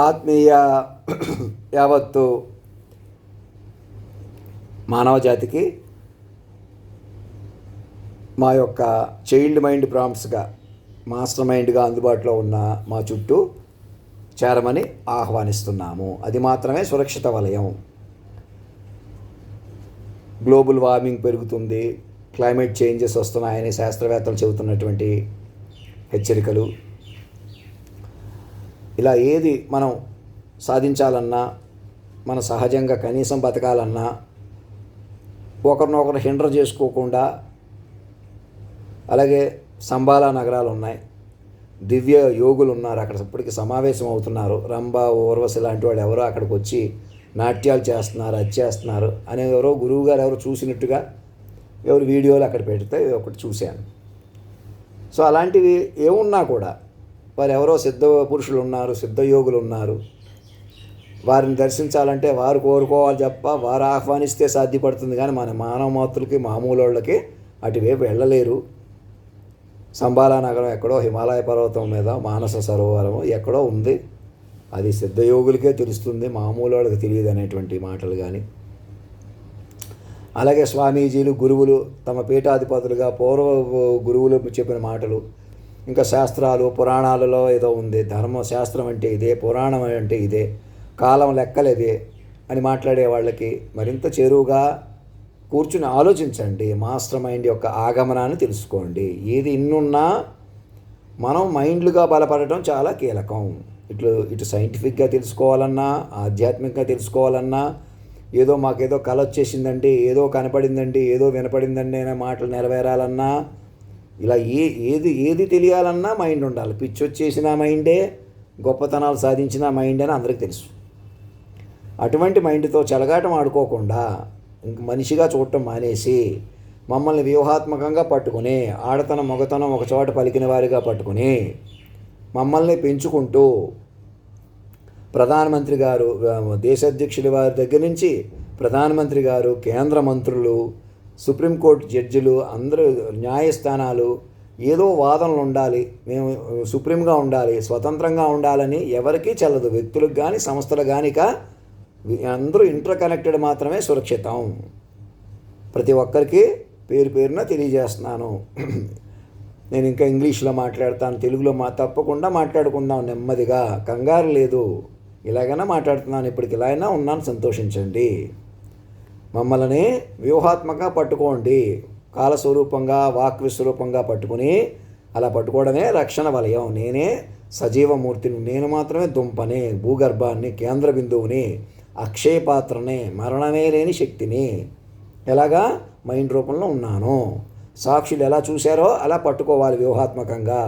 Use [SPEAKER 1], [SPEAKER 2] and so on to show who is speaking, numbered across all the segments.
[SPEAKER 1] ఆత్మీయ యావత్తు మానవ జాతికి మా యొక్క చైల్డ్ మైండ్ ప్రాంప్ట్స్గా మాస్టర్ మైండ్గా అందుబాటులో ఉన్న మా చుట్టూ చేరమని ఆహ్వానిస్తున్నాము. అది మాత్రమే సురక్షిత వలయం. గ్లోబల్ వార్మింగ్ పెరుగుతుంది, క్లైమేట్ చేంజెస్ వస్తున్నాయని శాస్త్రవేత్తలు చెబుతున్నటువంటి హెచ్చరికలు, ఇలా ఏది మనం సాధించాలన్నా, మన సహజంగా కనీసం బతకాలన్నా ఒకరినొకరు హిండర్ చేసుకోకుండా, అలాగే సంబాలా నగరాలు ఉన్నాయి, దివ్య యోగులు ఉన్నారు, అక్కడ ఇప్పటికి సమావేశం అవుతున్నారు. రంభ, ఊర్వశి లాంటి వాళ్ళు ఎవరో అక్కడికి వచ్చి నాట్యాలు చేస్తున్నారు, అది చేస్తున్నారు అని ఎవరో గురువు గారు ఎవరో చూసినట్టుగా ఎవరు వీడియోలు అక్కడ పెడితే ఒకటి చూశాను. సో అలాంటివి ఏమున్నా కూడా వారు ఎవరో సిద్ధ పురుషులు ఉన్నారు, సిద్ధయోగులు ఉన్నారు. వారిని దర్శించాలంటే వారు కోరుకోవాలి తప్ప వారు ఆహ్వానిస్తే సాధ్యపడుతుంది. కానీ మన మానవ మాతృలకి, మామూలు వాళ్ళకి అటువైపు వెళ్ళలేరు. సంబాలా నగరం ఎక్కడో హిమాలయ పర్వతం మీద, మానస సరోవరం ఎక్కడో ఉంది. అది సిద్ధయోగులకే తెలుస్తుంది, మామూలు వాళ్ళకి తెలియదు అనేటువంటి మాటలు. కానీ అలాగే స్వామీజీలు, గురువులు తమ పీఠాధిపతులుగా పూర్వ గురువులు చెప్పిన మాటలు, ఇంకా శాస్త్రాలు, పురాణాలలో ఏదో ఉంది, ధర్మశాస్త్రం అంటే ఇదే, పురాణం అంటే ఇదే, కాలం లెక్కలేదే అని మాట్లాడే వాళ్ళకి మరింత చేరువుగా కూర్చుని ఆలోచించండి. మాస్టర్ మైండ్ యొక్క ఆగమనాన్ని తెలుసుకోండి. ఏది ఇన్నున్నా మనం మైండ్లుగా బలపడటం చాలా కీలకం. ఇటు సైంటిఫిక్గా తెలుసుకోవాలన్నా, ఆధ్యాత్మికంగా తెలుసుకోవాలన్నా, ఏదో మాకేదో కళ వచ్చేసిందండి, ఏదో కనపడిందండి, ఏదో వినపడిందండి అనే మాటలు నెరవేరాలన్నా, ఇలా ఏది తెలియాలన్నా మైండ్ ఉండాలి. పిచ్చి వచ్చేసిన మైండే, గొప్పతనాలు సాధించిన మైండ్ అని అందరికీ తెలుసు. అటువంటి మైండ్తో చెలగాటం ఆడుకోకుండా ఇంక మనిషిగా చూడటం మానేసి మమ్మల్ని వ్యూహాత్మకంగా పట్టుకుని, ఆడతనం మొగతనం ఒక చోట పలికిన వారిగా పట్టుకుని మమ్మల్ని పెంచుకుంటూ ప్రధానమంత్రి గారు, దేశాధ్యక్షుడి వారి దగ్గర నుంచి ప్రధానమంత్రి గారు, కేంద్ర మంత్రులు, సుప్రీంకోర్టు జడ్జిలు, అందరూ న్యాయస్థానాలు ఏదో వాదనలు ఉండాలి, మేము సుప్రీంగా ఉండాలి, స్వతంత్రంగా ఉండాలని ఎవరికీ చెల్లదు. వ్యక్తులకు కానీ సంస్థలకు కానీ అందరూ ఇంటర్ కనెక్టెడ్ మాత్రమే సురక్షితం. ప్రతి ఒక్కరికి పేరు పేరున తెలియజేస్తున్నాను. నేను ఇంకా ఇంగ్లీష్లో మాట్లాడతాను, తెలుగులో తప్పకుండా మాట్లాడుకుందాం నెమ్మదిగా, కంగారు లేదు. ఇలాగైనా మాట్లాడుతున్నాను, ఇప్పటికి ఇలా అయినా ఉన్నాను, సంతోషించండి. మమ్మల్ని వ్యూహాత్మకంగా పట్టుకోండి, కాలస్వరూపంగా, వాక్ విస్వరూపంగా పట్టుకుని, అలా పట్టుకోవడమే రక్షణ వలయం. నేనే సజీవమూర్తిని, నేను మాత్రమే దుంపని, భూగర్భాన్ని, కేంద్ర బిందువుని, అక్షయ పాత్రని, మరణమే లేని శక్తిని. ఎలాగా మైండ్ రూపంలో ఉన్నాను. సాక్షులు ఎలా చూశారో అలా పట్టుకోవాలి వ్యూహాత్మకంగా.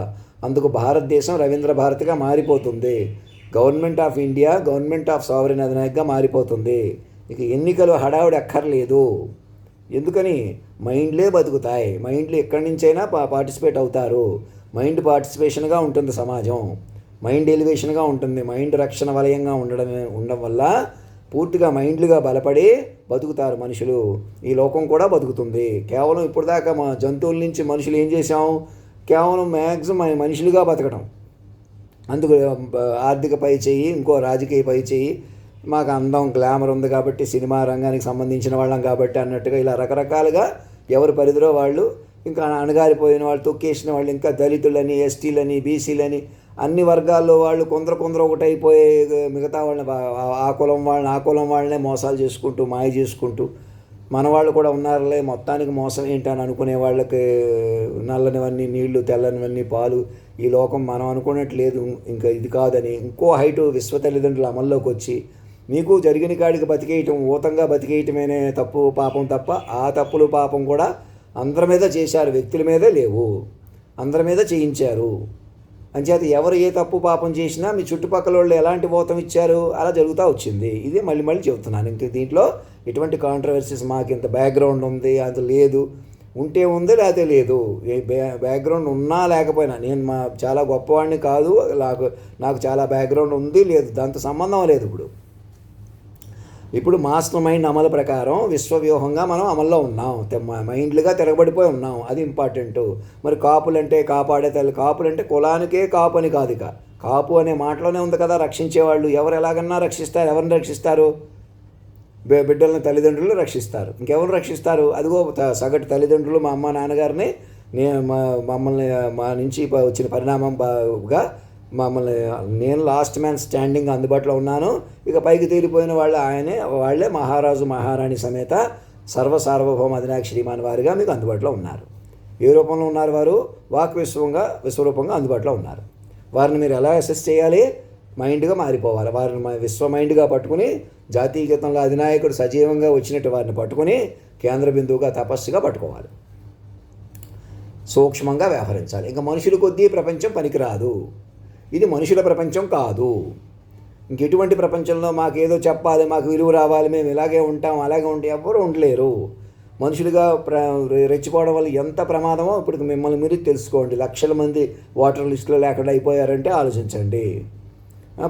[SPEAKER 1] అందుకు భారతదేశం రవీంద్ర భారతిగా మారిపోతుంది. Government of India government of sovereign అధినాయకగా మారిపోతుంది. ఇక ఎన్నికలు హడావుడి అక్కర్లేదు. ఎందుకని? మైండ్లే బతుకుతాయి. మైండ్లు ఎక్కడి నుంచైనా పార్టిసిపేట్ అవుతారు. మైండ్ పార్టిసిపేషన్గా ఉంటుంది సమాజం, మైండ్ ఎలివేషన్గా ఉంటుంది. మైండ్ రక్షణ వలయంగా ఉండడం వల్ల పూర్తిగా మైండ్లుగా బలపడి బతుకుతారు మనుషులు. ఈ లోకం కూడా బతుకుతుంది. కేవలం ఇప్పుడు దాకా మా జంతువుల నుంచి మనుషులు ఏం చేసాం? కేవలం మ్యాక్సిమం మనుషులుగా బతకడం. అందుకు ఆర్థిక పై చేయి, ఇంకో రాజకీయ పై చేయి, మాకు అందం, గ్లామర్ ఉంది కాబట్టి, సినిమా రంగానికి సంబంధించిన వాళ్ళం కాబట్టి అన్నట్టుగా ఇలా రకరకాలుగా ఎవరి పరిధిలో వాళ్ళు, ఇంకా అణగారిపోయిన వాళ్ళు, తొక్కేసిన వాళ్ళు, ఇంకా దళితులని, ఎస్టీలని, బీసీలని, అన్ని వర్గాల్లో వాళ్ళు కొందరు ఒకటి అయిపోయే, మిగతా వాళ్ళని ఆ కులం వాళ్ళనే మోసాలు చేసుకుంటూ, మాయ చేసుకుంటూ, మన వాళ్ళు కూడా ఉన్నారులే, మొత్తానికి మోసం ఏంటని అనుకునే వాళ్ళకి నల్లనివన్నీ నీళ్లు, తెల్లనివన్నీ పాలు. ఈ లోకం మనం అనుకున్నట్లేదు, ఇంకా ఇది కాదని ఇంకో హైటు విశ్వ తల్లిదండ్రుల అమల్లోకి వచ్చి మీకు జరిగిన కాడికి బతికేయటం, ఊతంగా బతికేయటమేనే తప్పు పాపం తప్ప, ఆ తప్పులు పాపం కూడా అందరి మీద చేశారు, వ్యక్తుల మీదే లేవు, అందరి మీద చేయించారు. అంచేత ఎవరు ఏ తప్పు పాపం చేసినా మీ చుట్టుపక్కల వాళ్ళు ఎలాంటి ఊతం ఇచ్చారు, అలా జరుగుతూ వచ్చింది. ఇదే మళ్ళీ చెబుతున్నాను. ఇంక దీంట్లో ఎటువంటి కాంట్రవర్సీస్, మాకు ఇంత బ్యాక్గ్రౌండ్ ఉంది, అది లేదు, ఉంటే ఉంది లేకపోతే లేదు. బ్యాక్గ్రౌండ్ ఉన్నా లేకపోయినా, నేను చాలా గొప్పవాడిని కాదు, నాకు చాలా బ్యాక్గ్రౌండ్ ఉంది లేదు, దాంతో సంబంధం లేదు. ఇప్పుడు మాస్టర్ మైండ్ అమలు ప్రకారం విశ్వవ్యూహంగా మనం అమల్లో ఉన్నాం, మైండ్లుగా తిరగబడిపోయి ఉన్నాం. అది ఇంపార్టెంట్. మరి కాపులంటే కాపాడే తల్లి, కాపులంటే కులానికే కాపు అని కాదు, ఇక కాపు అనే మాటలోనే ఉంది కదా రక్షించేవాళ్ళు. ఎవరు ఎలాగన్నా రక్షిస్తారు. ఎవరిని రక్షిస్తారు? బిడ్డలను తల్లిదండ్రులు రక్షిస్తారు. ఇంకెవరు రక్షిస్తారు? అదిగో సగటు తల్లిదండ్రులు మా అమ్మ నాన్నగారిని మమ్మల్ని మా నుంచి వచ్చిన పరిణామంగా మమ్మల్ని నేను లాస్ట్ మ్యాన్ స్టాండింగ్ అందుబాటులో ఉన్నాను. ఇక పైకి తేలిపోయిన వాళ్ళే మహారాజు మహారాణి సమేత సార్వభౌమ అధినాయక శ్రీమాన్ వారిగా మీకు అందుబాటులో ఉన్నారు. ఏ రూపంలో ఉన్నారు వారు? విశ్వరూపంగా అందుబాటులో ఉన్నారు. వారిని మీరు ఎలా అసెస్ చేయాలి? మైండ్గా మారిపోవాలి. వారిని విశ్వ మైండ్గా పట్టుకుని జాతీయ గీతంలో అధినాయకుడు సజీవంగా వచ్చినట్టు వారిని పట్టుకుని కేంద్ర బిందువుగా తపస్సుగా పట్టుకోవాలి. సూక్ష్మంగా వ్యవహరించాలి. ఇంకా మనుషుల కొద్దీ ప్రపంచం పనికిరాదు. ఇది మనుషుల ప్రపంచం కాదు. ఇంకెటువంటి ప్రపంచంలో మాకేదో చెప్పాలి, మాకు విలువ రావాలి, మేము ఇలాగే ఉంటాం అలాగే ఉంటే ఎవ్వరూ ఉండలేరు. మనుషులుగా రెచ్చిపోవడం వల్ల ఎంత ప్రమాదమో ఇప్పుడు మిమ్మల్ని మీరు తెలుసుకోండి. లక్షల మంది ఓటర్ లిస్టులో లేకుండా అయిపోయారంటే ఆలోచించండి.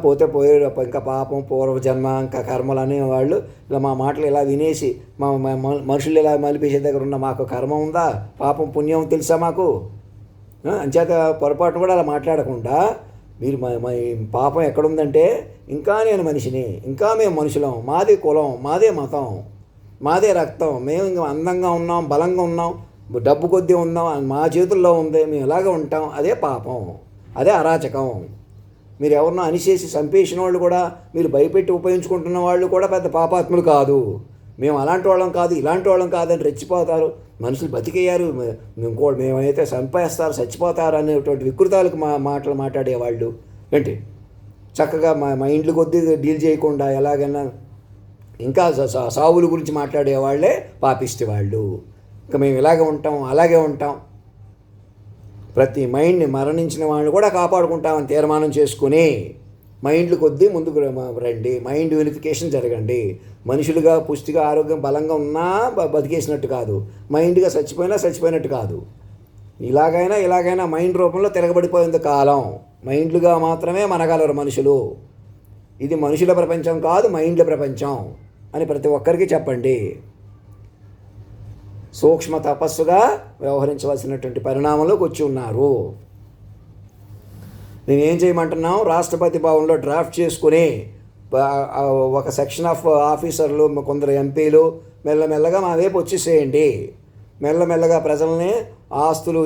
[SPEAKER 1] పోతే పోయారు, ఇంకా పాపం పూర్వజన్మ ఇంకా కర్మలు అనేవాళ్ళు ఇలా మా మాటలు ఇలా వినేసి మనుషులు ఇలా మలిపేసే దగ్గర ఉన్న మాకు కర్మ ఉందా, పాపం పుణ్యం తెలుసా మాకు? అంచేత పొరపాటు కూడా అలా మాట్లాడకుండా మీరు పాపం ఎక్కడుందంటే ఇంకా నేను మనిషిని, ఇంకా మేము మనుషులం, మాదే కులం, మాదే మతం, మాదే రక్తం, మేము ఇంకా అందంగా ఉన్నాం, బలంగా ఉన్నాం, డబ్బు కొద్దీ ఉన్నాం, మా చేతుల్లో ఉంది, మేము ఇలాగే ఉంటాం. అదే పాపం, అదే అరాచకం. మీరు ఎవరినో అనిచేసి చంపేసిన వాళ్ళు కూడా, మీరు భయపెట్టి ఉపయోగించుకుంటున్న వాళ్ళు కూడా పెద్ద పాపాత్ములు కాదు. మేము అలాంటి వాళ్ళం కాదు, ఇలాంటి వాళ్ళం కాదని రెచ్చిపోతారు. మనుషులు బతికేయారు, మేమైతే చంపేస్తారు, చచ్చిపోతారు అనేటువంటి వికృతాలకు మాటలు మాట్లాడేవాళ్ళు ఏంటి చక్కగా మా ఇండ్ల కొద్దీ డీల్ చేయకుండా ఎలాగైనా ఇంకా సావుల గురించి మాట్లాడేవాళ్లే పాపిస్తే వాళ్ళు. ఇంకా మేము ఇలాగే ఉంటాం అలాగే ఉంటాం, ప్రతి మైండ్ని మరణించిన వాళ్ళు కూడా కాపాడుకుంటామని తీర్మానం చేసుకుని మైండ్లు కొద్దీ ముందుకు రండి. మైండ్ యూనిఫికేషన్ జరగండి. మనుషులుగా పుష్టిగా ఆరోగ్యం బలంగా ఉన్నా బతికేసినట్టు కాదు, మైండ్గా చచ్చిపోయినట్టు కాదు. ఇలాగైనా మైండ్ రూపంలో తిరగబడిపోయింది కాలం. మైండ్లుగా మాత్రమే మనగలరు మనుషులు. ఇది మనుషుల ప్రపంచం కాదు, మైండ్ల ప్రపంచం అని ప్రతి ఒక్కరికి చెప్పండి. సూక్ష్మ తపస్సుగా వ్యవహరించవలసినటువంటి పరిణామంలోకి వచ్చి ఉన్నారు. నేనేం చేయమంటున్నాం? రాష్ట్రపతి భవన్లో డ్రాఫ్ట్ చేసుకుని ఒక సెక్షన్ ఆఫ్ ఆఫీసర్లు, కొందరు ఎంపీలు మెల్లమెల్లగా మా వైపు వచ్చేసేయండి. మెల్లమెల్లగా ప్రజల్ని ఆస్తులు,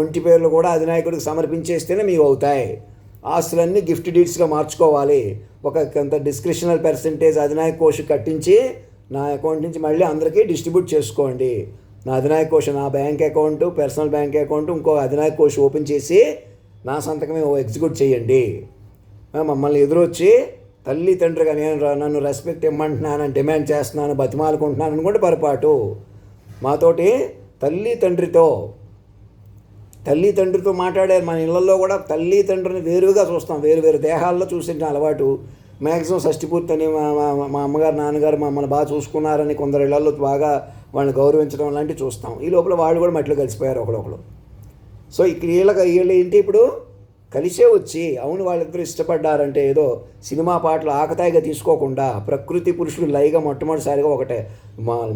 [SPEAKER 1] ఒంటి పేర్లు కూడా అధినాయకుడికి సమర్పించేస్తేనే మీకు అవుతాయి. ఆస్తులన్నీ గిఫ్ట్ డీడ్స్గా మార్చుకోవాలి. కొంత డిస్క్రిప్షనల్ పర్సెంటేజ్ అధినాయక కోష్ కట్టించి నా అకౌంట్ నుంచి మళ్ళీ అందరికీ డిస్ట్రిబ్యూట్ చేసుకోండి. నా అధినాయక కోష్, నా bank account, personal bank account, ఇంకో అధినాయక కోష్ ఓపెన్ చేసి నా సంతకమే ఎగ్జిక్యూట్ చేయండి. మమ్మల్ని ఎదురొచ్చి తల్లి తండ్రిగా నన్ను రెస్పెక్ట్ ఇమ్మంటున్నానని డిమాండ్ చేస్తున్నాను, బతిమాలుకుంటున్నాను అనుకుంటే పొరపాటు. మాతోటి తల్లి తండ్రితో మాట్లాడారు. మన ఇళ్లలో కూడా తల్లి తండ్రిని వేరుగా చూస్తాం, వేరు దేహాల్లో చూసిన అలవాటు. మ్యాక్సిమం షష్ఠిపూర్తి అని మా అమ్మగారు నాన్నగారు మమ్మల్ని బాగా చూసుకున్నారని కొందరు ఇళ్లలో బాగా వాళ్ళని గౌరవించడం లాంటివి చూస్తాం. ఈ లోపల వాళ్ళు కూడా మట్టిలో కలిసిపోయారు ఒకళ్ళు. సో వీళ్ళు ఏంటి ఇప్పుడు కలిసే వచ్చి అవును వాళ్ళిద్దరూ ఇష్టపడ్డారంటే ఏదో సినిమా పాటలు ఆకతాయిగా తీసుకోకుండా ప్రకృతి పురుషులు లైగా మొట్టమొదటిసారిగా ఒకటే.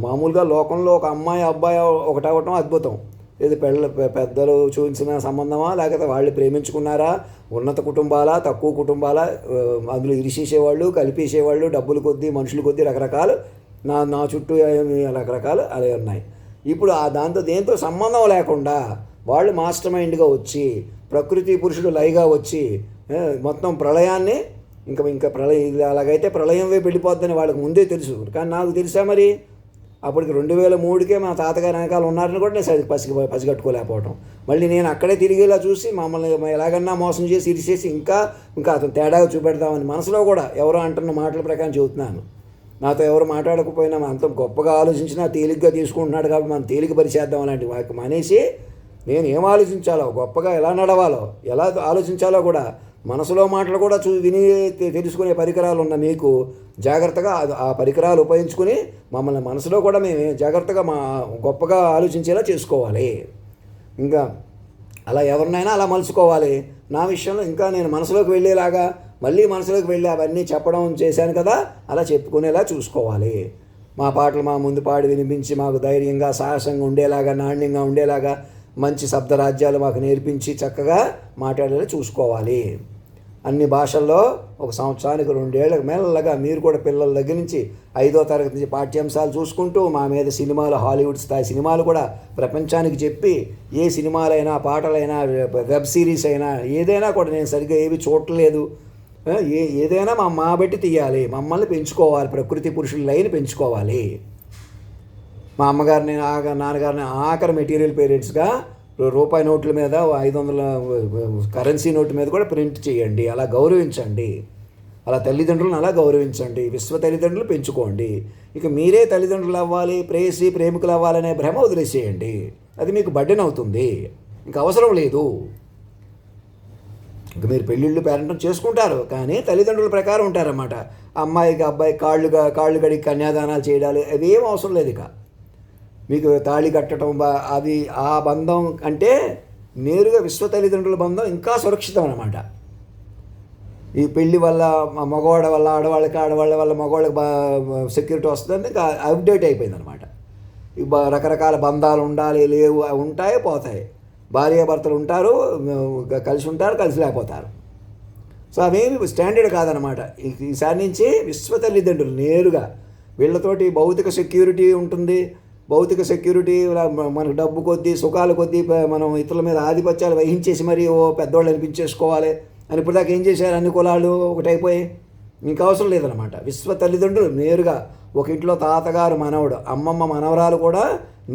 [SPEAKER 1] మామూలుగా లోకంలో ఒక అమ్మాయి అబ్బాయి ఒకటవటం అద్భుతం. ఇది పెద్దలు చూపించిన సంబంధమా, లేకపోతే వాళ్ళు ప్రేమించుకున్నారా, ఉన్నత కుటుంబాలా, తక్కువ కుటుంబాలా, అందులో ఇరిసేసేవాళ్ళు, కలిపేసేవాళ్ళు, డబ్బులు కొద్దీ మనుషుల కొద్దీ రకరకాలు నా చుట్టూ రకరకాలు అలా ఉన్నాయి. ఇప్పుడు దేంతో సంబంధం లేకుండా వాళ్ళు మాస్టర్ మైండ్గా వచ్చి ప్రకృతి పురుషుడు లైగా వచ్చి మొత్తం ప్రళయాన్ని ఇంకా ప్రళయం అలాగైతే ప్రళయం వైపు వెళ్ళిపోద్దని వాళ్ళకి ముందే తెలుసు. కానీ నాకు తెలుసా మరి అప్పటికి 2003కే మా తాతగారి వెనకాల ఉన్నారని కూడా నేను పసిగట్టుకోలేకపోవటం. మళ్ళీ నేను అక్కడే తిరిగేలా చూసి మమ్మల్ని ఎలాగన్నా మోసం చేసి ఇరిసేసి ఇంకా అతను తేడాగా చూపెడతామని మనసులో కూడా ఎవరో అంటున్న మాటల ప్రకారం చెబుతున్నాను. నాతో ఎవరు మాట్లాడకపోయినా అంత గొప్పగా ఆలోచించినా తేలిగ్గా తీసుకుంటున్నాడు కాబట్టి మనం తేలిక పరిచేద్దాం అలాంటి వాకి మానేసి నేను ఏం ఆలోచించాలో, గొప్పగా ఎలా నడవాలో, ఎలా ఆలోచించాలో కూడా మనసులో మాటలు కూడా విని తెలుసుకునే పరికరాలు ఉన్న మీకు జాగ్రత్తగా ఆ పరికరాలు ఉపయోగించుకుని మమ్మల్ని మనసులో కూడా మేము జాగ్రత్తగా గొప్పగా ఆలోచించేలా చేసుకోవాలి. ఇంకా అలా ఎవరినైనా అలా మలుచుకోవాలి. నా విషయంలో ఇంకా నేను మనసులోకి వెళ్ళేలాగా మళ్ళీ మనసులోకి వెళ్ళి అవన్నీ చెప్పడం చేశాను కదా, అలా చెప్పుకునేలా చూసుకోవాలి. మా పాటలు మా ముందు పాడి వినిపించి మాకు ధైర్యంగా సాహసంగా ఉండేలాగా, నాణ్యంగా ఉండేలాగా, మంచి శబ్దరాజ్యాలు మాకు నేర్పించి చక్కగా మాట్లాడేలా చూసుకోవాలి. అన్ని భాషల్లో ఒక సంవత్సరానికి 2 ఏళ్ళకి మెల్లగా మీరు కూడా పిల్లల దగ్గర నుంచి 5వ తరగతి నుంచి పాఠ్యాంశాలు చూసుకుంటూ మా మీద సినిమాలు, హాలీవుడ్ స్థాయి సినిమాలు కూడా ప్రపంచానికి చెప్పి, ఏ సినిమాలైనా, పాటలైనా, వెబ్ సిరీస్ అయినా ఏదైనా కూడా నేను సరిగ్గా ఏవి చూడలేదు, ఏదైనా మా బట్టి తీయాలి, మమ్మల్ని పెంచుకోవాలి, ప్రకృతి పురుషుల లైన్ పెంచుకోవాలి. మా అమ్మగారిని నాన్నగారిని ఆఖరి మెటీరియల్ పేరెంట్స్గా రూపాయి నోట్ల మీద 500 కరెన్సీ నోటు మీద కూడా ప్రింట్ చేయండి. అలా గౌరవించండి. అలా తల్లిదండ్రులను అలా గౌరవించండి. విశ్వ తల్లిదండ్రులు పెంచుకోండి. ఇక మీరే తల్లిదండ్రులు అవ్వాలి, ప్రేమికులు అవ్వాలనే భ్రమ వదిలేసేయండి. అది మీకు బడ్డెన్ అవుతుంది. ఇంక అవసరం లేదు. ఇంక మీరు పెళ్ళిళ్ళు పేరెంటం చేసుకుంటారు, కానీ తల్లిదండ్రుల ప్రకారం ఉంటారన్నమాట. అమ్మాయికి అబ్బాయి కాళ్ళు కడిగి కన్యాదానాలు చేయడాలు అవి ఏం అవసరం లేదు. ఇక మీకు తాళి కట్టడం అది ఆ బంధం అంటే నేరుగా విశ్వ తల్లిదండ్రుల బంధం ఇంకా సురక్షితం అన్నమాట. ఈ పెళ్ళి వల్ల మగవాళ్ళ వల్ల ఆడవాళ్ళ వల్ల మగవాళ్ళకి సెక్యూరిటీ వస్తుందంటే ఇంకా అప్డేట్ అయిపోయింది అనమాట. రకరకాల బంధాలు ఉండాలి, లేవు, ఉంటాయి, పోతాయి. భార్యాభర్తలు ఉంటారు, కలిసి ఉంటారు, కలిసి లేకపోతారు. సో అవేమి స్టాండర్డ్ కాదనమాట. ఈసారి నుంచి విశ్వ తల్లిదండ్రులు నేరుగా వీళ్ళతోటి భౌతిక సెక్యూరిటీ ఉంటుంది. భౌతిక సెక్యూరిటీ మనకు డబ్బు కొద్దీ, సుఖాల కొద్దీ మనం ఇతరుల మీద ఆధిపత్యాలు వహించేసి మరి పెద్దవాళ్ళు అనిపించేసుకోవాలి అని ఇప్పుడు దాకా ఏం చేశారు? అన్ని కులాలు ఒకటైపోయి ఇంకా అవసరం లేదనమాట. విశ్వ తల్లిదండ్రులు నేరుగా ఒక ఇంట్లో తాతగారు మనవడు, అమ్మమ్మ మనవరాలు కూడా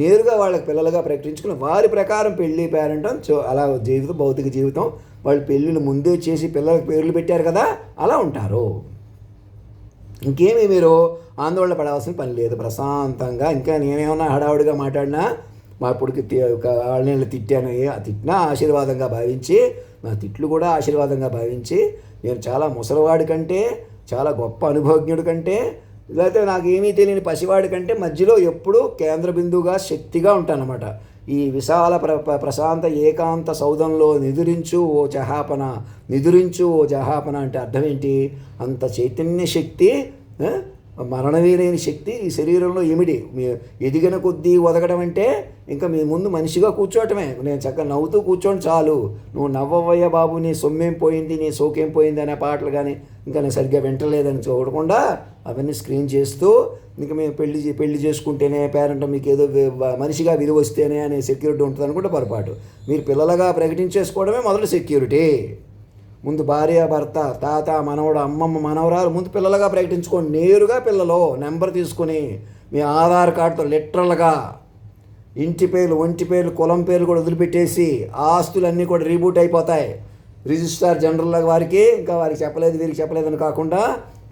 [SPEAKER 1] నేరుగా వాళ్ళకి పిల్లలుగా ప్రకటించుకుని వారి ప్రకారం పెళ్ళి పేరంటం అలా జీవితం, భౌతిక జీవితం. వాళ్ళు పెళ్ళిళ్ళు ముందే చేసి పిల్లలకు పేర్లు పెట్టారు కదా, అలా ఉంటారు. ఇంకేమీ మీరు ఆందోళన పడాల్సిన పని లేదు. ప్రశాంతంగా ఇంకా నేనేమన్నా హడావుడిగా మాట్లాడినా, మా ఇప్పటికి వాళ్ళని తిట్టినా ఆశీర్వాదంగా భావించి, నా తిట్లు కూడా ఆశీర్వాదంగా భావించి, నేను చాలా ముసలివాడి కంటే, చాలా గొప్ప అనుభవజ్ఞుడి కంటే, లేకపోతే నాకు ఏమీ తెలియని పసివాడి కంటే మధ్యలో ఎప్పుడూ కేంద్ర బిందువుగా శక్తిగా ఉంటానన్నమాట. ఈ విశాల ప్రశాంత ఏకాంత సౌధంలో నిదురించు ఓ జహాపన అంటే అర్థం ఏంటి? అంత చైతన్య శక్తి, మరణమేలేని శక్తి ఈ శరీరంలో ఇమిడి ఎదిగిన కొద్దీ ఒదగడం అంటే ఇంకా మీ ముందు మనిషిగా కూర్చోవటమే. నేను చక్కగా నవ్వుతూ కూర్చోండి చాలు. నువ్వు నవ్వవయ్య బాబు, నీ సొమ్మేం పోయింది, నీ సోకేం పోయింది అనే పాటలు కానీ ఇంకా నేను సరిగ్గా వింటలేదని చూడకుండా అవన్నీ స్క్రీన్ చేస్తూ, ఇంకా మేము పెళ్లి చేసుకుంటేనే పేరెంట్ మీకు ఏదో మనిషిగా విలువ వస్తేనే అనే సెక్యూరిటీ ఉంటుంది అనుకుంటే పొరపాటు. మీరు పిల్లలుగా ప్రకటించేసుకోవడమే మొదటి సెక్యూరిటీ. ముందు భార్య, భర్త, తాత, మనవడు, అమ్మమ్మ, మనవరాలు ముందు పిల్లలుగా ప్రకటించుకోండి. నేరుగా పిల్లలు నెంబర్ తీసుకుని మీ ఆధార్ కార్డుతో లిటరల్గా ఇంటి పేర్లు, ఒంటి పేర్లు, కులం పేర్లు కూడా వదిలిపెట్టేసి ఆస్తులన్నీ కూడా రీబూట్ అయిపోతాయి. రిజిస్ట్రార్ జనరల్ వారికి ఇంకా వారికి చెప్పలేదు, వీరికి చెప్పలేదని కాకుండా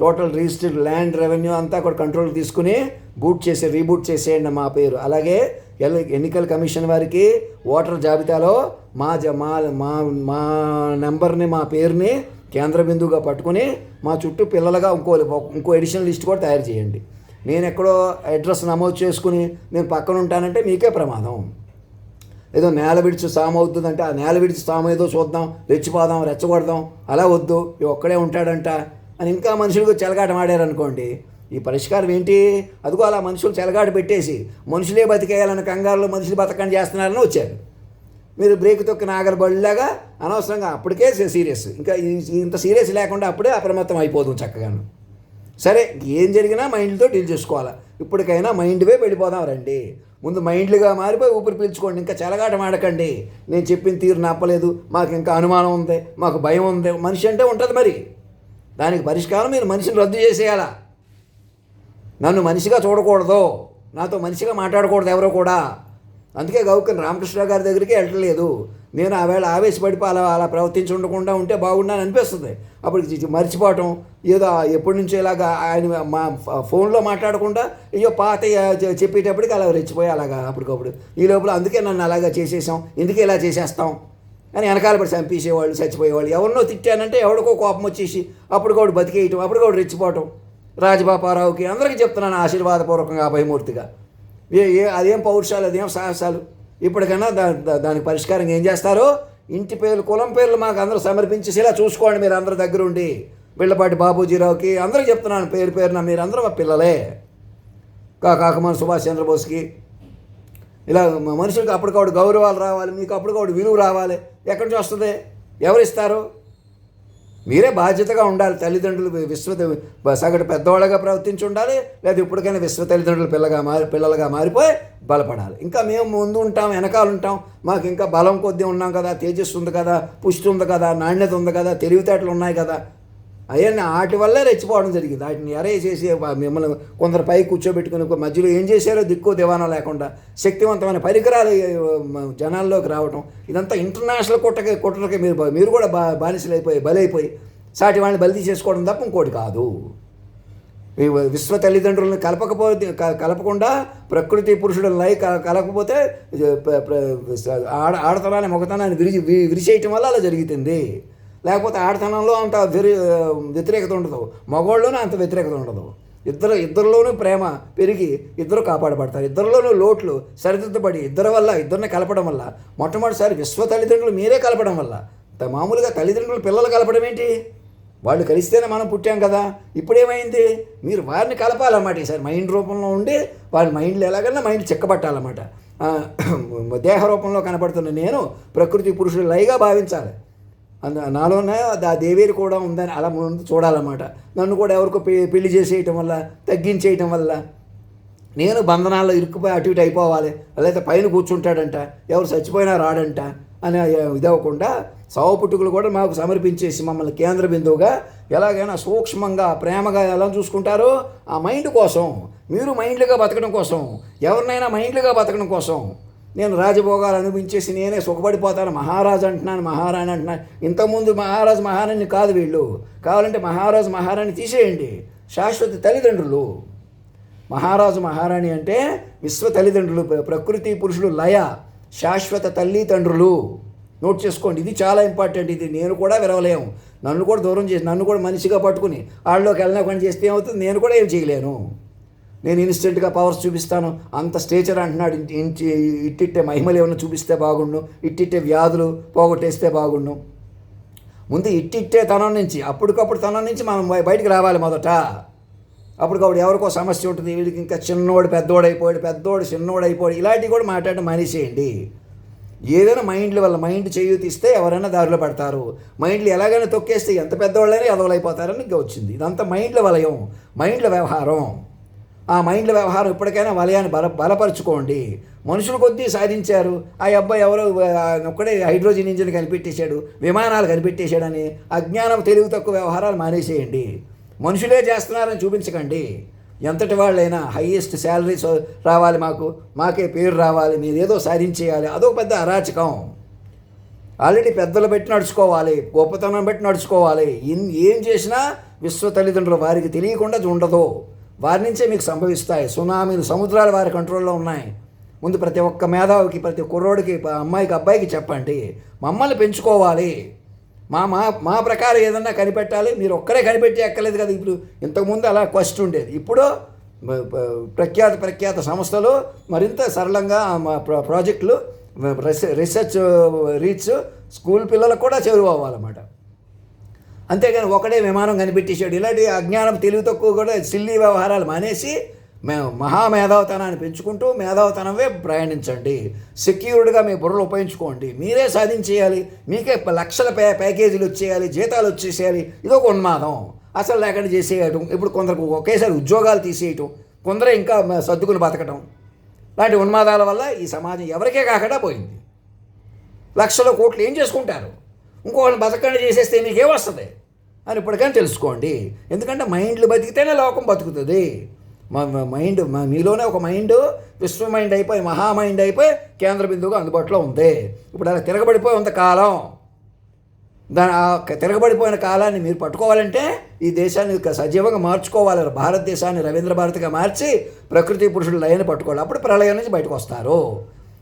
[SPEAKER 1] టోటల్ రిజిస్టర్డ్ ల్యాండ్ రెవెన్యూ అంతా కూడా కంట్రోల్ తీసుకుని రీబూట్ చేసేయండి మా పేరు. అలాగే ఎన్నికల కమిషన్ వారికి ఓటర్ జాబితాలో మా నెంబర్ని, మా పేరుని కేంద్ర బిందువుగా పట్టుకుని మా చుట్టూ పిల్లలుగా ఇంకో ఎడిషనల్ లిస్ట్ కూడా తయారు చేయండి. నేను ఎక్కడో అడ్రస్ నమోదు చేసుకుని నేను పక్కన ఉంటానంటే మీకే ప్రమాదం. ఏదో నేల విడిచి సాము అవుతుందంటే ఆ నేల విడిచి సాము ఏదో చూద్దాం, రెచ్చగొడదాం, అలా వద్దు, ఒక్కడే ఉంటాడంట అని ఇంకా మనుషులకు చెలగాట మాడారనుకోండి, ఈ పరిష్కారం ఏంటి? అదిగో అలా మనుషులు చెలగాట పెట్టేసి మనుషులే బతికేయాలన్న కంగారులో మనుషులు బతకని చేస్తున్నారని వచ్చారు. మీరు బ్రేక్ తొక్కిన ఆగలి బళ్ళలాగా అనవసరంగా అప్పటికే సీరియస్, ఇంకా ఇంత సీరియస్ లేకుండా అప్పుడే అప్రమత్తం అయిపోతుంది చక్కగాను. సరే, ఏం జరిగినా మైండ్తో డీల్ చేసుకోవాలి. ఇప్పటికైనా మైండ్ వైపు వెళ్ళిపోదాం రండి. ముందు మైండ్లుగా మారిపోయి ఊపిరి పీల్చుకోండి. ఇంకా చెలగాట మాడకండి. నేను చెప్పిన తీరు నప్పలేదు, మాకు ఇంకా అనుమానం ఉంది, మాకు భయం ఉంది. మనిషి అంటే ఉంటుంది మరి. దానికి పరిష్కారం మీరు మనిషిని రద్దు చేసేయాలా. నన్ను మనిషిగా చూడకూడదు, నాతో మనిషిగా మాట్లాడకూడదు ఎవరో కూడా. అందుకే గౌకన్ రామకృష్ణ గారి దగ్గరికి వెళ్ళట్లేదు. నేను ఆవేళ ఆవేశపడిపోయి అలా ప్రవర్తించి ఉండకుండా ఉంటే బాగుండాలని అనిపిస్తుంది. అప్పుడు మర్చిపోవటం, ఏదో ఎప్పటి నుంచో ఇలాగా ఆయన మా ఫోన్లో మాట్లాడకుండా అయ్యో పాత చెప్పేటప్పటికి అలా రెచ్చిపోయి అలాగా అప్పటికప్పుడు ఈ లోపల అందుకే నన్ను అలాగా చేసేసాం, ఎందుకే ఇలా చేసేస్తాం అని వెనకాలపడి చంపేసేవాళ్ళు, చచ్చిపోయేవాళ్ళు. ఎవరినో తిట్టానంటే ఎవరికో కోపం వచ్చేసి అప్పటికౌడు బతికేయటం, అప్పటికౌడు రెచ్చిపోవటం. రాజబాపారావుకి అందరికీ చెప్తున్నాను ఆశీర్వాదపూర్వకంగా, అభయమూర్తిగా. అదేం పౌరుషాలు, అదేం సాహసాలు. ఇప్పటికైనా దానికి పరిష్కారం ఏం చేస్తారో ఇంటి పేర్లు, కులం పేర్లు మాకు అందరూ సమర్పించేసేలా చూసుకోండి. మీరు అందరూ దగ్గరుండి బిళ్ళపాటి బాబూజీరావుకి అందరికీ చెప్తున్నాను పేరున, మీరు అందరూ మా పిల్లలే. కాకమాన సుభాష్ చంద్రబోస్కి ఇలా మనుషులకి అప్పటికప్పుడు గౌరవాలు రావాలి, మీకు అప్పటికప్పుడు విలువ రావాలి. ఎక్కడి నుంచి వస్తుంది? ఎవరిస్తారు? మీరే బాధ్యతగా ఉండాలి. తల్లిదండ్రులు సగటు పెద్దవాళ్ళగా ప్రవర్తించి ఉండాలి, లేదా ఇప్పటికైనా తల్లిదండ్రులు పిల్లలుగా మారిపోయి బలపడాలి. ఇంకా మేము ముందు ఉంటాం, వెనకాల ఉంటాం, మాకు ఇంకా బలం కొద్దీ ఉన్నాం కదా, తేజస్సు ఉంది కదా, పుష్టి ఉంది కదా, నాణ్యత ఉంది కదా, తెలివితేటలు ఉన్నాయి కదా, అవన్నీ వాటి వల్లే రెచ్చిపోవడం జరిగింది. వాటిని చేసి మిమ్మల్ని కొందరు పై కూర్చోబెట్టుకుని మధ్యలో ఏం చేశారో దిక్కు దివాణం లేకుండా శక్తివంతమైన పరికరాలు జనాల్లోకి రావటం, ఇదంతా ఇంటర్నేషనల్ కుట్రకి మీరు కూడా బలైపోయి సాటి వాళ్ళని బలి చేసుకోవడం తప్ప ఇంకోటి కాదు. తల్లిదండ్రులను కలపకుండా ప్రకృతి పురుషుడు కలపకపోతే ఆడతనాన్ని మొగతనాన్ని విరిచేయటం వల్ల అలా జరుగుతుంది. లేకపోతే ఆడతనంలో అంత వ్యతిరేకత ఉండదు, మగవాళ్ళలోనే అంత వ్యతిరేకత ఉండదు. ఇద్దరిలోనూ ప్రేమ పెరిగి ఇద్దరు కాపాడబడతారు. ఇద్దరిలోనూ లోట్లు సరిదిద్దబడి ఇద్దరిని కలపడం వల్ల, మొట్టమొదటిసారి తల్లిదండ్రులు మీరే కలపడం వల్ల. మామూలుగా తల్లిదండ్రులు పిల్లలు కలపడం ఏంటి? వాళ్ళు కలిస్తేనే మనం పుట్టాం కదా. ఇప్పుడేమైంది? మీరు వారిని కలపాలన్నమాట. ఈసారి మైండ్ రూపంలో ఉండి వాళ్ళ మైండ్లో ఎలాగన్నా మైండ్ చెక్కబట్టాలన్నమాట. దేహ రూపంలో కనపడుతున్న నేను ప్రకృతి పురుషుడు లయగా భావించాలి. నాలోనే ఆ దేవేరి కూడా ఉందని అలా ముందు చూడాలన్నమాట. నన్ను కూడా ఎవరికో పెళ్లి చేసేయటం వల్ల, తగ్గించేయటం వల్ల నేను బంధనాల్లో ఇరుక్కుపోయి అటు ఇటు అయిపోవాలి, లేదా పైన కూర్చుంటాడంట, ఎవరు చచ్చిపోయినా రాడంట అని ఇదవ్వకుండా సావు పుట్టుకలు కూడా మాకు సమర్పించేసి మమ్మల్ని కేంద్ర బిందువుగా ఎలాగైనా సూక్ష్మంగా ప్రేమగా ఎలా చూసుకుంటారో ఆ మైండ్ కోసం, మీరు మైండ్లుగా బతకడం కోసం, ఎవరినైనా మైండ్లుగా బతకడం కోసం నేను రాజభోగాలు అనిపించేసి నేనే సుఖపడిపోతాను, మహారాజు అంటున్నాను, మహారాణి అంటున్నాను. ఇంతకుముందు మహారాజు మహారాణి కాదు వీళ్ళు. కావాలంటే మహారాజు మహారాణి తీసేయండి. శాశ్వత తల్లిదండ్రులు. మహారాజు మహారాణి అంటే తల్లిదండ్రులు, ప్రకృతి పురుషుడు లయ, శాశ్వత తల్లిదండ్రులు. నోట్ చేసుకోండి, ఇది చాలా ఇంపార్టెంట్. ఇది నేను కూడా విరవలేము. నన్ను కూడా దూరం చేసి, నన్ను కూడా మనిషిగా పట్టుకుని వాళ్ళలోకి వెళ్ళినా పని చేస్తే ఏమవుతుంది? నేను కూడా ఏం చేయలేను. నేను ఇన్స్టెంట్గా పవర్స్ చూపిస్తాను, అంత స్టేచర్ అంటున్నాడు. ఇట్టిట్టే మహిమలు ఏమన్నా చూపిస్తే బాగుండు, ఇట్టిట్టే వ్యాధులు పోగొట్టేస్తే బాగుండు. ముందు ఇట్టిట్టే తనం నుంచి, అప్పటికప్పుడు తనం నుంచి మనం బయటికి రావాలి మొదట. అప్పటికప్పుడు ఎవరికో సమస్య ఉంటుంది, వీడికి ఇంకా చిన్నోడు పెద్దోడైపోయాడు, పెద్దోడు చిన్నోడైపోయాడు, ఇలాంటివి కూడా మాట్లాడడం మానేసేయండి. ఏదైనా మైండ్ల వల్ల, మైండ్ చేయూతిస్తే ఎవరైనా దారిలో పడతారు. మైండ్లు ఎలాగైనా తొక్కేస్తే ఎంత పెద్దవాళ్ళైనా ఎదవలైపోతారని ఇంకా వచ్చింది. ఇదంతా మైండ్ల వలయం, మైండ్ల వ్యవహారం. ఆ మైండ్ల వ్యవహారం ఇప్పటికైనా వలయాన్ని బలపరుచుకోండి. మనుషులు కొద్దీ సాధించారు. ఆ అబ్బాయి ఎవరో ఒక్కడే హైడ్రోజన్ ఇంజిన్ కనిపెట్టేశాడు, విమానాలు కనిపెట్టేశాడని అజ్ఞానం, తెలివి తక్కువ వ్యవహారాలు మానేసేయండి. మనుషులే చేస్తున్నారని చూపించకండి. ఎంతటి వాళ్ళైనా హయ్యెస్ట్ శాలరీస్ రావాలి, మాకే పేరు రావాలి, మీరేదో సాధించేయాలి, అదొక పెద్ద అరాచకం. ఆల్రెడీ పెద్దలు పెట్టి నడుచుకోవాలి, గొప్పతనం పెట్టి నడుచుకోవాలి. ఏం చేసినా తల్లిదండ్రులు వారికి తెలియకుండా ఉండదు. వారి నుంచే మీకు సంభవిస్తాయి. సునామీలు, సముద్రాలు వారి కంట్రోల్లో ఉన్నాయి. ముందు ప్రతి ఒక్క మేధావికి, ప్రతి కుర్రోడికి, అమ్మాయికి, అబ్బాయికి చెప్పండి, మమ్మల్ని పెంచుకోవాలి, మా ప్రకారం ఏదన్నా కనిపెట్టాలి. మీరు ఒక్కరే కనిపెట్టి ఎక్కలేదు కదా. ఇప్పుడు ఇంతకుముందు అలా క్వశ్చన్ ఉండేది. ఇప్పుడు ప్రఖ్యాత సంస్థలు మరింత సరళంగా ప్రాజెక్టులు, రీచ్ స్కూల్ పిల్లలకు కూడా చేరువవ్వాలన్నమాట. అంతేగాని ఒకడే విమానం కనిపెట్టేశాడు, ఇలాంటి అజ్ఞానం, తెలివి తక్కువ కూడా సిల్లీ వ్యవహారాలు మానేసి మహామేధావతనాన్ని పెంచుకుంటూ మేధావతనమే ప్రయాణించండి. సెక్యూర్డ్గా మీ బుర్రలు ఉపయోగించుకోండి. మీరే సాధించేయాలి, మీకే లక్షల ప్యాకేజీలు వచ్చేయాలి, జీతాలు వచ్చేసేయాలి. ఇదొక ఉన్మాదం. అసలు లేకుండా చేసేయటం. ఇప్పుడు కొందరికి ఒకేసారి ఉద్యోగాలు తీసేయటం, కొందరే ఇంకా సర్దుకుని బతకటం, లాంటి ఉన్మాదాల వల్ల ఈ సమాజం ఎవరికే కాకుండా పోయింది. లక్షల కోట్లు ఏం చేసుకుంటారు? ఇంకొకరిని బతకండి చేసేస్తే మీకేమొస్తుంది అని ఇప్పటికైనా తెలుసుకోండి. ఎందుకంటే మైండ్లు బతికితేనే లోకం బతుకుతుంది. మైండ్, మీలోనే ఒక మైండ్ విశ్వ మైండ్ అయిపోయి, మహామైండ్ అయిపోయి కేంద్ర బిందువుగా అందుబాటులో ఉంది. ఇప్పుడు అలా తిరగబడిపోయి ఉంది కాలం. తిరగబడిపోయిన కాలాన్ని మీరు పట్టుకోవాలంటే ఈ దేశాన్ని సజీవంగా మార్చుకోవాలి. భారతదేశాన్ని రవీంద్ర భారతిగా మార్చి ప్రకృతి పురుషుల లయని పట్టుకోవాలి. అప్పుడు ప్రళయం నుంచి బయటకు వస్తారు.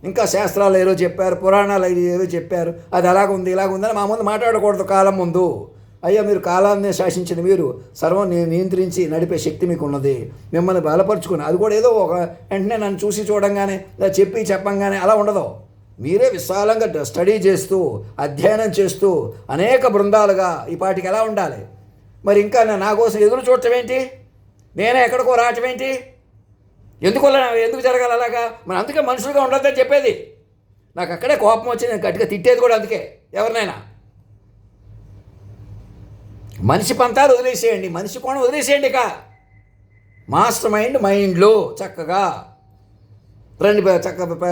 [SPEAKER 1] ఇంకా శాస్త్రాలు ఏదో చెప్పారు, పురాణాలు ఏదో చెప్పారు, అది అలాగుంది ఇలాగుందని మా ముందు మాట్లాడకూడదు. కాలం ముందు అయ్యా, మీరు కాలాన్ని శాసించిన మీరు సర్వం నియంత్రించి నడిపే శక్తి మీకు ఉన్నది. మిమ్మల్ని బలపరుచుకుని, అది కూడా ఏదో ఒక వెంటనే నన్ను చూసి చూడంగానే, చెప్పంగానే అలా ఉండదు. మీరే విశాలంగా స్టడీ చేస్తూ, అధ్యయనం చేస్తూ అనేక బృందాలుగా ఈ పాటికి ఎలా ఉండాలి. మరి ఇంకా నా కోసం ఎదురు చూడటం ఏంటి? నేనే ఎక్కడికో రావటం ఏంటి? ఎందుకు జరగాలి అలాగా? మరి అందుకే మనుషులుగా ఉండొద్దని చెప్పేది. నాకు అక్కడే కోపం వచ్చి నేను గట్టిగా తిట్టేది కూడా అందుకే ఎవరినైనా. మనిషి పంతాలు వదిలేసేయండి, మనిషి కోణం వదిలేసేయండి. ఇక మాస్టర్ మైండ్లో చక్కగా రండి, చక్కగా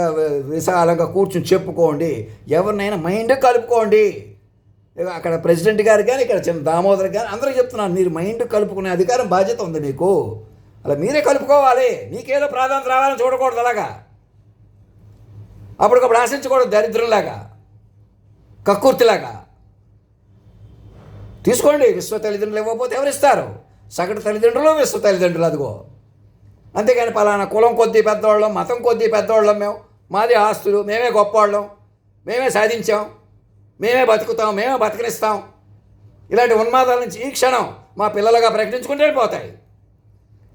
[SPEAKER 1] విశాలంగా కూర్చుని చెప్పుకోండి. ఎవరినైనా మైండ్ కలుపుకోండి. అక్కడ ప్రెసిడెంట్ గారు కానీ, ఇక్కడ చిన్న దామోదర్ కానీ అందరికీ చెప్తున్నాను, మీరు మైండ్ కలుపుకునే అధికారం బాధ్యత ఉంది మీకు. అలా మీరే కలుపుకోవాలి. నీకేదో ప్రాధాన్యత రావాలని చూడకూడదు. అలాగా అప్పటికప్పుడు ఆశించకూడదు, దరిద్రంలాగా, కక్కుర్తిలాగా. తీసుకోండి. విశ్వ తల్లిదండ్రులు ఇవ్వకపోతే ఎవరిస్తారు? సగటు తల్లిదండ్రులు, విశ్వ తల్లిదండ్రులు. అదిగో. అంతేగాని పలానా కులం కొద్దీ పెద్దవాళ్ళం, మతం కొద్దీ పెద్దవాళ్ళం, మాది ఆస్తులు, మేమే గొప్పవాళ్ళం, మేమే సాధించాం, మేమే బతుకుతాం, మేమే బతకనిస్తాం, ఇలాంటి ఉన్మాదాల నుంచి ఈ క్షణం మా పిల్లలుగా ప్రకటించుకుంటూ వెళ్ళిపోతాయి.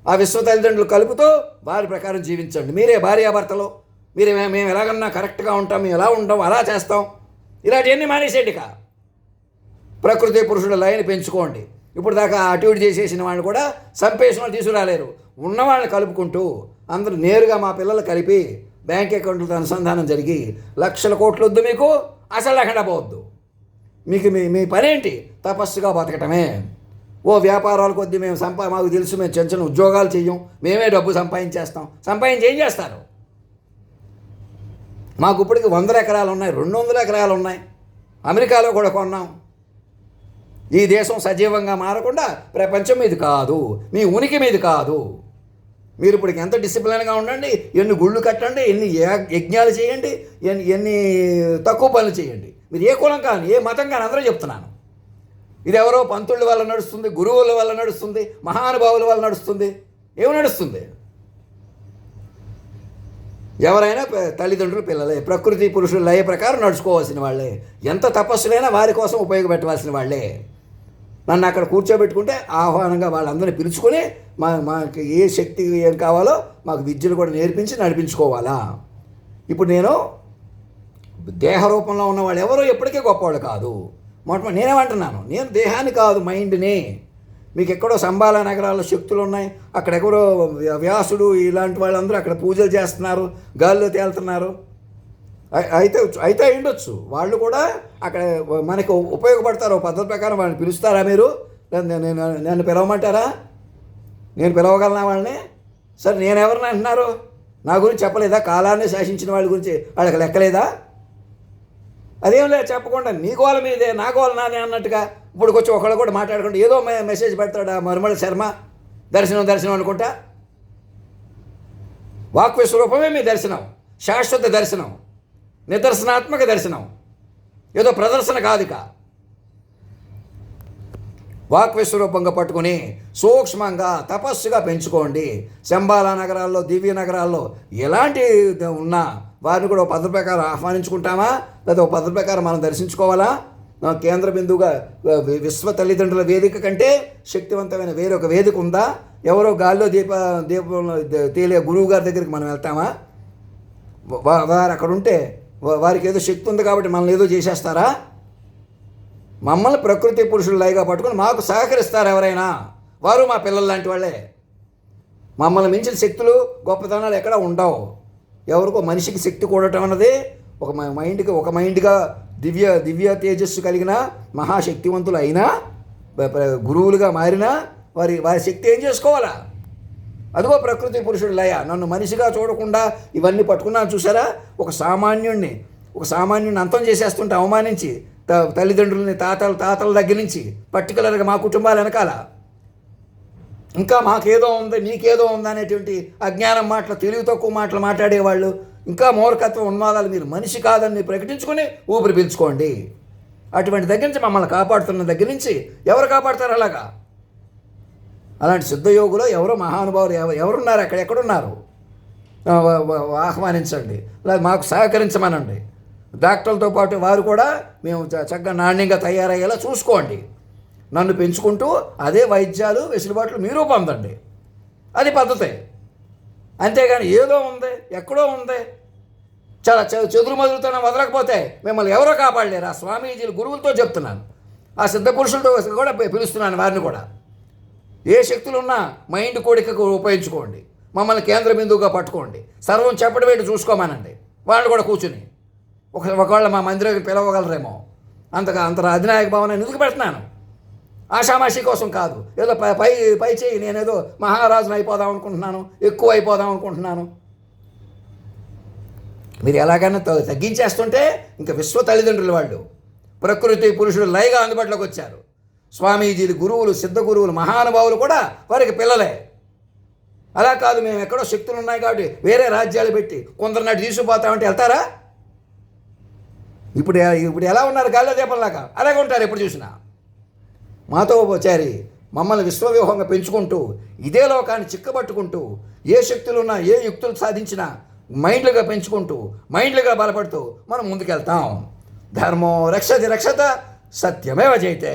[SPEAKER 1] ఆ విశ్వ తల్లిదండ్రులు కలుపుతూ వారి ప్రకారం జీవించండి. మీరే భార్యాభర్తలు, మీరే మేము ఎలాగన్నా కరెక్ట్గా ఉంటాం, మేము ఎలా ఉంటాం అలా చేస్తాం, ఇలాంటివన్నీ మానేసేయండి. ఇక ప్రకృతి పురుషుల లైన్ పెంచుకోండి. ఇప్పుడు దాకా అటు ఇటు చేసేసిన వాళ్ళు కూడా సంపేషణ తీసుకురాలేరు. ఉన్నవాళ్ళని కలుపుకుంటూ అందరూ నేరుగా మా పిల్లలు కలిపి బ్యాంక్ అకౌంట్లతో అనుసంధానం జరిగి లక్షల కోట్లు వద్దు మీకు, అసలు లేకుండా పోవద్దు. మీకు మీ పనేంటి? తపస్సుగా బతకటమే. ఓ వ్యాపారాల కొద్దీ మేము మాకు తెలుసు, మేము చిన్న చిన్న ఉద్యోగాలు చెయ్యం, మేమే డబ్బు సంపాదించేస్తాం. సంపాదించి ఏం చేస్తారు? మాకు ఇప్పటికి 100 ఎకరాలు ఉన్నాయి, 200 ఎకరాలు ఉన్నాయి, అమెరికాలో కూడా కొన్నాం. ఈ దేశం సజీవంగా మారకుండా ప్రపంచం మీది కాదు, మీ ఉనికి మీది కాదు. మీరు ఇప్పుడు ఎంత డిసిప్లిన్గా ఉండండి, ఎన్ని గుళ్ళు కట్టండి, ఎన్ని యజ్ఞాలు చేయండి, ఎన్ని తక్కువ పనులు చేయండి. మీరు ఏ కులం కానీ, ఏ మతం కానీ అందరూ చెప్తున్నాను. ఇది ఎవరో పంతుళ్ళ వల్ల నడుస్తుంది, గురువుల వల్ల నడుస్తుంది, మహానుభావుల వల్ల నడుస్తుంది. ఏమి నడుస్తుంది? ఎవరైనా తల్లిదండ్రులు పిల్లలే, ప్రకృతి పురుషుల లయ ప్రకారం నడుచుకోవాల్సిన వాళ్ళే. ఎంత తపస్సులైనా వారి కోసం ఉపయోగపెట్టవలసిన వాళ్ళే. నన్ను అక్కడ కూర్చోబెట్టుకుంటే ఆహ్వానంగా వాళ్ళందరినీ పిలుచుకొని మాకు ఏ శక్తి ఏం కావాలో మాకు విద్యలు కూడా నేర్పించి నడిపించుకోవాలా. ఇప్పుడు నేను దేహ రూపంలో ఉన్న వాళ్ళు ఎవరో ఎప్పటికీ గొప్పవాళ్ళు కాదు. మొట్టమొదటి నేనేమంటున్నాను, నేను దేహాన్ని కాదు, మైండ్ని. మీకు ఎక్కడో సంబాల నగరాల్లో శక్తులు ఉన్నాయి, అక్కడెక్కడో వ్యాసుడు ఇలాంటి వాళ్ళందరూ అక్కడ పూజలు చేస్తున్నారు, గాల్లో తేలుతున్నారు. అయితే ఉండొచ్చు, వాళ్ళు కూడా అక్కడ మనకు ఉపయోగపడతారు. పద్ధతి ప్రకారం వాళ్ళని పిలుస్తారా? మీరు నన్ను పిలవమంటారా? నేను పిలవగలనా వాళ్ళని? సరే, నేనెవరిని అంటున్నారు? నా గురించి చెప్పలేదా? కాలాన్ని శాసించిన వాళ్ళ గురించి వాళ్ళకి లెక్కలేదా? అదేం లేదు, చెప్పకుండా నీ గోల మీదే, నా గోల నాదే అన్నట్టుగా ఇప్పుడు వచ్చి ఒకళ్ళు కూడా మాట్లాడుకుంటే ఏదో మెసేజ్ పెడతాడా మరుమల శర్మ, దర్శనం అనుకుంటా. వాక్ విశ్వరూపమే మీ దర్శనం, శాశ్వత దర్శనం, నిదర్శనాత్మక దర్శనం, ఏదో ప్రదర్శన కాదుక. వాక్ విశ్వరూపంగా పట్టుకుని సూక్ష్మంగా తపస్సుగా పెంచుకోండి. శంబాల నగరాల్లో, దివ్య నగరాల్లో ఎలాంటి ఉన్నా వారిని కూడా ఒక పద్ధతి ప్రకారం ఆహ్వానించుకుంటామా, లేదా ఒక పద్ధతి ప్రకారం మనం దర్శించుకోవాలా? కేంద్ర బిందువుగా విశ్వ తల్లిదండ్రుల వేదిక కంటే శక్తివంతమైన వేరొక వేదిక ఉందా? ఎవరో గాల్లో దీపంలో తేలే గురువు గారి దగ్గరికి మనం వెళ్తామా? వారు అక్కడ ఉంటే వారికి ఏదో శక్తి ఉంది కాబట్టి మనల్ని ఏదో చేసేస్తారా? మమ్మల్ని ప్రకృతి పురుషులు లైగా పట్టుకుని మాకు సహకరిస్తారు ఎవరైనా, వారు మా పిల్లలు లాంటి వాళ్ళే. మమ్మల్ని మించిన శక్తులు, గొప్పతనాలు ఎక్కడ ఉండవు. ఎవరికో మనిషికి శక్తి కూడటం అన్నది ఒక మైండ్గా దివ్య తేజస్సు కలిగిన మహాశక్తివంతులు అయినా, గురువులుగా మారినా వారి శక్తి ఏం చేసుకోవాలా? అదిగో ప్రకృతి పురుషుడు లయ. నన్ను మనిషిగా చూడకుండా ఇవన్నీ పట్టుకున్నాను చూసారా? ఒక సామాన్యుణ్ణి అంతం చేసేస్తుంటే అవమానించి, తల్లిదండ్రులని తాతల దగ్గర నుంచి పర్టికులర్గా మా కుటుంబాల వెనకాల ఇంకా మాకేదో ఉంది, నీకేదో ఉంది అనేటువంటి అజ్ఞానం మాటలు, తెలివి తక్కువ మాటలు మాట్లాడేవాళ్ళు, ఇంకా మూర్ఖత్వం, ఉన్మాదాలు. మీరు మనిషి కాదని ప్రకటించుకొని ఊపిరి పీల్చుకోండి. అటువంటి దగ్గర నుంచి మమ్మల్ని కాపాడుతున్న దగ్గర నుంచి ఎవరు కాపాడుతారు? అలాంటి సిద్ధయోగులు ఎవరో మహానుభావులు ఎవరున్నారు? ఎక్కడున్నారు? ఆహ్వానించండి, లేదా మాకు సహకరించమనండి. డాక్టర్లతో పాటు వారు కూడా మేము చక్కగా నాణ్యంగా తయారయ్యేలా చూసుకోండి. నన్ను పెంచుకుంటూ అదే వైద్యాలు, వెసులుబాట్లు మీరు పొందండి. అది పద్ధతే. అంతేగాని ఏదో ఉంది, ఎక్కడో ఉంది, చాలా చెదురుమదురుతనం వదలకపోతే మిమ్మల్ని ఎవరో కాపాడలేరు. ఆ స్వామీజీలు, గురువులతో చెప్తున్నాను, ఆ సిద్ధపురుషులతో కూడా పిలుస్తున్నాను. వారిని కూడా ఏ శక్తులున్నా మైండ్ కోడికకు ఉపయోగించుకోండి. మమ్మల్ని కేంద్ర బిందువుగా పట్టుకోండి. సర్వం చెప్పడం ఏంటి చూసుకోమానండి. వాళ్ళు కూడా కూర్చుని ఒకవేళ మా మందిరానికి పిలవగలరేమో. అంత అధినాయక భావన ఎందుకు పెడుతున్నాను? ఆషామాషి కోసం కాదు, ఏదో పై పై చేయి నేనేదో మహారాజును అయిపోదాం అనుకుంటున్నాను, ఎక్కువ అయిపోదాం అనుకుంటున్నాను. మీరు ఎలాగైనా తగ్గించేస్తుంటే ఇంకా విశ్వ తల్లిదండ్రులు వాళ్ళు, ప్రకృతి పురుషుడు లయగా అందుబాటులోకి వచ్చారు. స్వామీజీలు, గురువులు, సిద్ధ గురువులు, మహానుభావులు కూడా వారికి పిల్లలే. అలా కాదు మేము ఎక్కడో శక్తులు ఉన్నాయి కాబట్టి వేరే రాజ్యాలు పెట్టి కొందరు నాటి తీసుకుపోతామంటే వెళ్తారా? ఇప్పుడు ఎలా ఉన్నారు గాల్లో దీపంలాగా, అలాగే ఉంటారు ఎప్పుడు చూసినా. మాతో చేరి మమ్మల్ని విశ్వవ్యూహంగా పెంచుకుంటూ ఇదే లోకాన్ని చిక్కబట్టుకుంటూ ఏ శక్తులున్నా ఏ యుక్తులు సాధించినా మైండ్లుగా పెంచుకుంటూ మైండ్లుగా బలపడుతూ మనం ముందుకెళ్తాం. ధర్మో రక్షతి రక్షత, సత్యమేవ జయతే.